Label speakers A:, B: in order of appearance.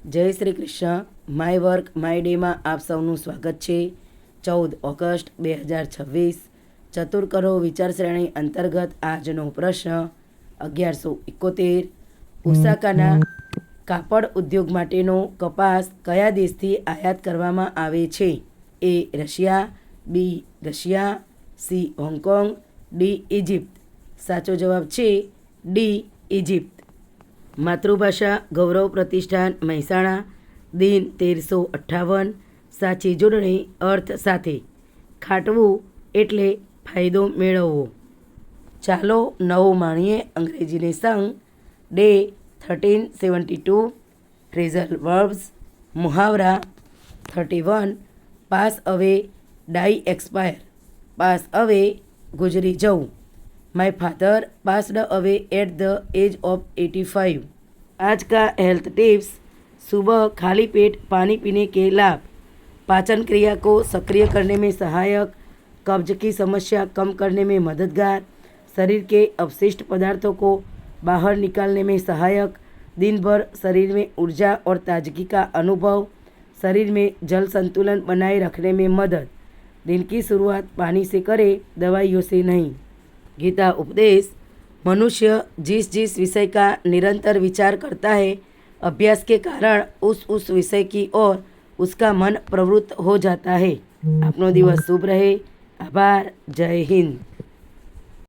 A: જય Shri Krishna. My work my ડેમાં આપ સૌનું સ્વાગત છે. 14 ઓગસ્ટ 2026 ચતુર કરો વિચાર શ્રેણી અંતર્ગત આજનો પ્રશ્ન 1171. ઓસાકાના કાપડ ઉદ્યોગ માટેનો કપાસ કયા દેશથી આયાત કરવામાં આવે છે? A Russia, B Russia, C Hong Kong, D Egypt. સાચો જવાબ છે ડી ઇજિપ્ત. માતૃભાષા ગૌરવ પ્રતિષ્ઠાન મહેસાણા. દિન 1358. સાચી જોડણી અર્થ સાથે. ખાટવું એટલે ફાયદો મેળવવો. ચાલો નવું માણીએ અંગ્રેજીને સંગ. ડે 1372. Phrasal verbs. મુહાવરા 31. Pass away die expire. Pass away ગુજરી જવું. My father passed away at the age of 85. आज का हेल्थ टिप्स. सुबह खाली पेट पानी पीने के लाभ. पाचन क्रिया को सक्रिय करने में सहायक. कब्ज की समस्या कम करने में मददगार. शरीर के अपशिष्ट पदार्थों को बाहर निकालने में सहायक. दिन भर शरीर में ऊर्जा और ताजगी का अनुभव. शरीर में जल संतुलन बनाए रखने में मदद. दिन की शुरुआत पानी से करें, दवाइयों से नहीं. गीता उपदेश. मनुष्य जिस विषय का निरंतर विचार करता है, अभ्यास के कारण उस विषय की ओर उसका मन प्रवृत्त हो जाता है. आपनो दिवस शुभ रहे. आभार. जय हिंद.